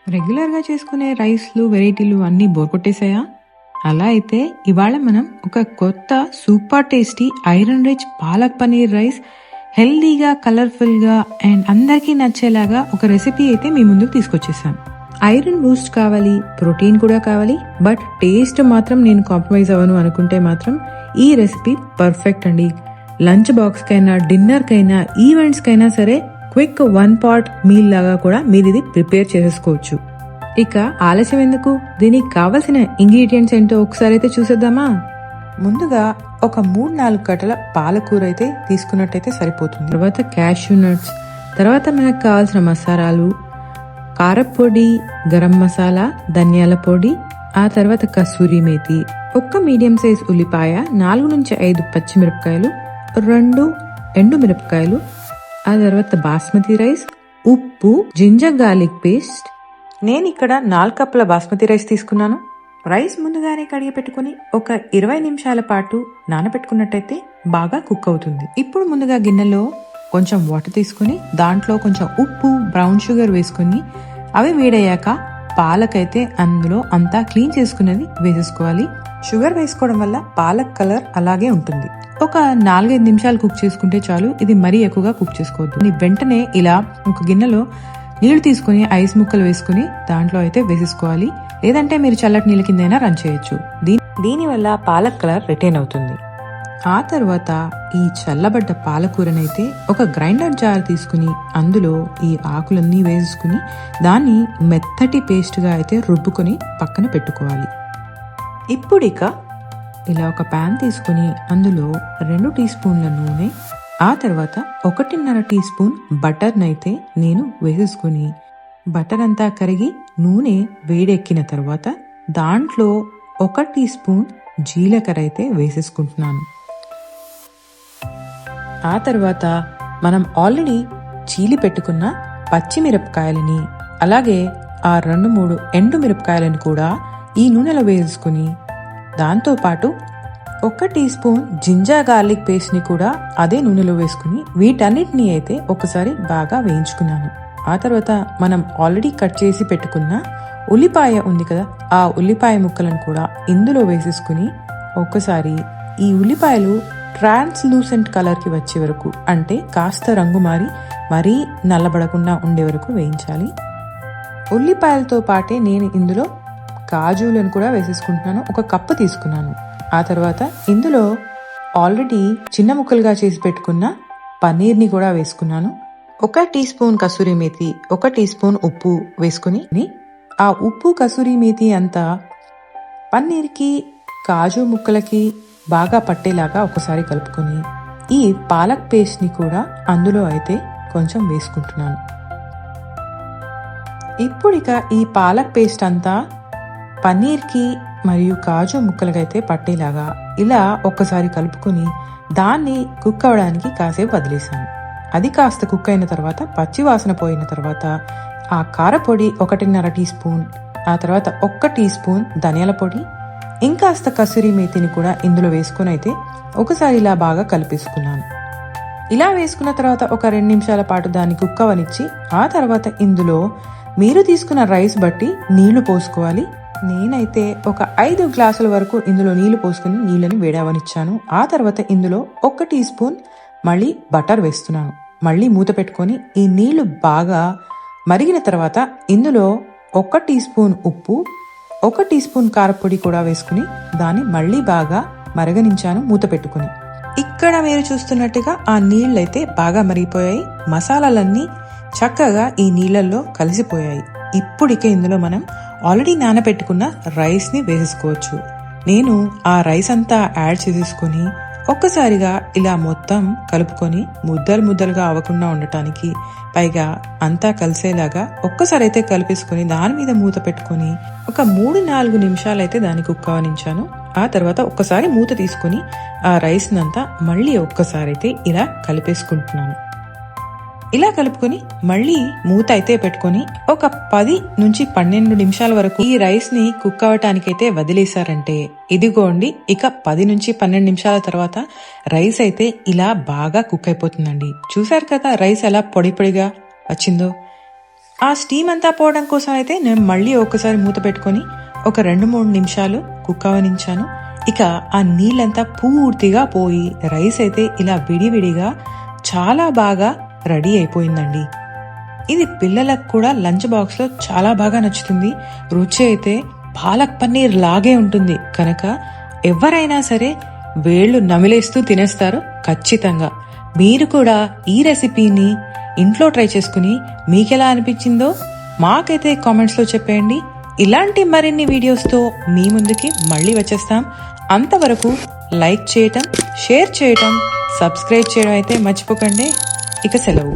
రెగ్యులర్గా చేసుకునే రైస్లు వెరైటీలు అన్నీ బోర్ కొట్టేశాయా? అలా అయితే ఇవాళ మనం ఒక కొత్త super tasty iron rich palak paneer rice హెల్దీగా, కలర్ఫుల్గా అండ్ అందరికీ నచ్చేలాగా ఒక రెసిపీ అయితే మీ ముందుకు తీసుకొచ్చేసాం. ఐరన్ బూస్ట్ కావాలి, ప్రోటీన్ కూడా కావాలి, బట్ టేస్ట్ మాత్రం నేను కాంప్రమైజ్ అవ్వను అనుకుంటే మాత్రం ఈ రెసిపీ పర్ఫెక్ట్ అండి. లంచ్ బాక్స్ కైనా, డిన్నర్ కైనా, ఈవెంట్స్ కైనా సరే క్విక్ 1 పాట్ మీల్ లాగా కూడా మీరు ఇది ప్రిపేర్ చేసుకోవచ్చు. ఇక ఆలస్యం ఎందుకు, దీనికి కావలసిన ఇంగ్రీడియంట్స్ ఏంటో ఒకసారి అయితే చూసేద్దామా. ముందుగా ఒక 3-4 కట్టల పాలకూర అయితే తీసుకున్నట్టయితే సరిపోతుంది. తర్వాత క్యాష్యూ నట్స్, తర్వాత మనకు కావాల్సిన మసాలాలు, కారపొడి, గరం మసాలా, ధనియాల పొడి, ఆ తర్వాత కసూరి మేతి, ఒక్క మీడియం సైజ్ ఉల్లిపాయ, 4-5 పచ్చిమిరపకాయలు, 2 ఎండు మిరపకాయలు, ఆ తర్వాత బాస్మతి రైస్, ఉప్పు, జింజర్ గార్లిక్ పేస్ట్. నేను ఇక్కడ 4 కప్పుల బాస్మతి రైస్ తీసుకున్నాను. రైస్ ముందుగానే కడిగి పెట్టుకుని ఒక 20 నిమిషాల పాటు నానబెట్టుకున్నట్టయితే బాగా కుక్ అవుతుంది. ఇప్పుడు ముందుగా గిన్నెలో కొంచెం వాటర్ తీసుకుని దాంట్లో కొంచెం ఉప్పు, బ్రౌన్ షుగర్ వేసుకుని అవి వేడయ్యాక పాలకైతే అందులో అంతా క్లీన్ చేసుకున్నది వేసేసుకోవాలి. షుగర్ వేసుకోవడం వల్ల పాలక్ కలర్ అలాగే ఉంటుంది. ఒక 4-5 నిమిషాలు కుక్ చేసుకుంటే చాలు. ఇది మరీ ఎక్కువగా కుక్ చేసుకోవద్దు. వెంటనే ఇలా ఒక గిన్నెలో నీళ్లు తీసుకుని ఐస్ ముక్కలు వేసుకుని దాంట్లో అయితే వేసేసుకోవాలి. లేదంటే మీరు చల్లటి నీళ్ళ కిందైనా రన్ చేయొచ్చు. దీనివల్ల పాలక్ కలర్ రిటైన్ అవుతుంది. ఆ తర్వాత ఈ చల్లబడ్డ పాలకూరనైతే ఒక గ్రైండర్ జార్ తీసుకుని అందులో ఈ ఆకులన్నీ వేసుకుని దాన్ని మెత్తటి పేస్ట్గా అయితే రుబ్బుకొని పక్కన పెట్టుకోవాలి. ఇప్పుడు ఇక ఇలా ఒక ప్యాన్ తీసుకుని అందులో 2 టీ స్పూన్ల నూనె, ఆ తర్వాత 1.5 టీ స్పూన్ బటర్నైతే నేను వేసేసుకుని బటర్ అంతా కరిగి నూనె వేడెక్కిన తర్వాత దాంట్లో 1 టీ స్పూన్ జీలకర్ర అయితే వేసేసుకుంటున్నాను. ఆ తర్వాత మనం ఆల్రెడీ చీలి పెట్టుకున్న పచ్చిమిరపకాయలని అలాగే ఆ 2-3 ఎండు మిరపకాయలని కూడా ఈ నూనెలో వేసుకుని దాంతో పాటు 1 teaspoon ginger garlic paste ని కూడా అదే నూనెలో వేసుకుని వీటన్నిటిని అయితే ఒకసారి బాగా వేయించుకున్నాను. ఆ తర్వాత మనం ఆల్రెడీ కట్ చేసి పెట్టుకున్న ఉల్లిపాయ ఉంది కదా, ఆ ఉల్లిపాయ ముక్కలను కూడా ఇందులో వేసేసుకుని ఒక్కసారి ఈ ఉల్లిపాయలు ట్రాన్స్లూసెంట్ కలర్ కి వచ్చే వరకు, అంటే కాస్త రంగు మారి మరీ నల్లబడకుండా ఉండే వరకు వేయించాలి. ఉల్లిపాయలతో పాటే నేను ఇందులో కాజులను కూడా వేసేసుకుంటున్నాను. 1 కప్పు తీసుకున్నాను. ఆ తర్వాత ఇందులో ఆల్రెడీ చిన్న ముక్కలుగా చేసి పెట్టుకున్న పన్నీర్ని కూడా వేసుకున్నాను. 1 teaspoon kasuri methi, 1 teaspoon ఉప్పు వేసుకుని ఆ ఉప్పు, కసూరి మేతి అంతా పన్నీర్కి, కాజు ముక్కలకి బాగా పట్టేలాగా ఒకసారి కలుపుకొని ఈ పాలక్ పేస్ట్ ని కూడా అందులో అయితే కొంచెం వేసుకుంటున్నాను. ఇప్పుడు ఇక ఈ పాలక్ పేస్ట్ అంతా పన్నీర్కి మరియు కాజు ముక్కలకైతే పట్టేలాగా ఇలా ఒక్కసారి కలుపుకొని దాన్ని కుక్ అవ్వడానికి కాసేపు వదిలేసాను. అది కాస్త కుక్ అయిన తర్వాత, పచ్చి వాసన పోయిన తర్వాత ఆ కారపొడి 1.5 టీ స్పూన్, ఆ తర్వాత 1 టీ స్పూన్ ధనియాల పొడి, ఇంకాస్త కసూరి మేతిని కూడా ఇందులో వేసుకుని అయితే ఒకసారి ఇలా బాగా కలిపేసుకున్నాను. ఇలా వేసుకున్న తర్వాత ఒక 2 నిమిషాల పాటు దాన్ని కుక్ అవనిచ్చి ఆ తర్వాత ఇందులో మీరు తీసుకున్న రైస్ బట్టి నీళ్లు పోసుకోవాలి. నేనైతే ఒక 5 గ్లాసుల వరకు ఇందులో నీళ్లు పోసుకుని నీళ్ళని వేడవనిచ్చాను. ఆ తర్వాత ఇందులో 1 టీ స్పూన్ మళ్ళీ బటర్ వేస్తున్నాను. మళ్ళీ మూత పెట్టుకొని ఈ నీళ్లు బాగా మరిగిన తర్వాత ఇందులో 1 టీ స్పూన్ ఉప్పు, 1 టీ స్పూన్ కారపొడి కూడా వేసుకుని దాన్ని మళ్ళీ బాగా మరగనించాను మూత పెట్టుకుని. ఇక్కడ మీరు చూస్తున్నట్టుగా ఆ నీళ్ళైతే బాగా మరిగిపోయాయి. మసాలాలన్నీ చక్కగా ఈ నీళ్ళల్లో కలిసిపోయాయి. ఇప్పుడికే ఇందులో మనం ఆల్రెడీ నానబెట్టుకున్న రైస్ ని వేసేసుకోవచ్చు. నేను ఆ రైస్ అంతా యాడ్ చేసేసుకుని ఒక్కసారిగా ఇలా మొత్తం కలుపుకొని ముద్దలుగా అవ్వకుండా ఉండటానికి, పైగా అంతా కలిసేలాగా ఒక్కసారి అయితే కలిపేసుకుని దాని మీద మూత పెట్టుకుని ఒక 3-4 నిమిషాలు అయితే దాన్ని కుక్ అవనించాను. ఆ తర్వాత ఒక్కసారి మూత తీసుకుని ఆ రైస్ నంతా మళ్ళీ ఒక్కసారి అయితే ఇలా కలిపేసుకుంటున్నాను. ఇలా కలుపుకొని మళ్ళీ మూత అయితే పెట్టుకుని ఒక 10-12 నిమిషాల వరకు ఈ రైస్ ని కుక్ అవటానికైతే వదిలేశారంటే ఇదిగోండి, ఇక 10-12 నిమిషాల తర్వాత రైస్ అయితే ఇలా బాగా కుక్ అయిపోతుందండి. చూసారు కదా రైస్ ఎలా పొడి పొడిగా వచ్చిందో. ఆ స్టీమ్ అంతా పోవడం కోసం అయితే నేను మళ్ళీ ఒకసారి మూత పెట్టుకొని ఒక 2-3 నిమిషాలు కుక్ అవనించాను. ఇక ఆ నీళ్ళంతా పూర్తిగా పోయి రైస్ అయితే ఇలా విడివిడిగా చాలా బాగా రెడీ అయిపోయిందండి. ఇది పిల్లలకు కూడా లంచ్ బాక్స్ లో చాలా బాగా నచ్చుతుంది. రుచి అయితే పాలక్ పన్నీర్ లాగే ఉంటుంది కనుక ఎవరైనా సరే వేళ్లు నమిలేస్తూ తినేస్తారు ఖచ్చితంగా. మీరు కూడా ఈ రెసిపీని ఇంట్లో ట్రై చేసుకుని మీకెలా అనిపించిందో మాకైతే కామెంట్స్ లో చెప్పేయండి. ఇలాంటి మరిన్ని వీడియోస్ తో మీ ముందుకి మళ్ళీ వచ్చేస్తాం. అంతవరకు లైక్ చేయటం, షేర్ చేయటం, సబ్స్క్రైబ్ చేయడం అయితే మర్చిపోకండి. ఇక సెలవు.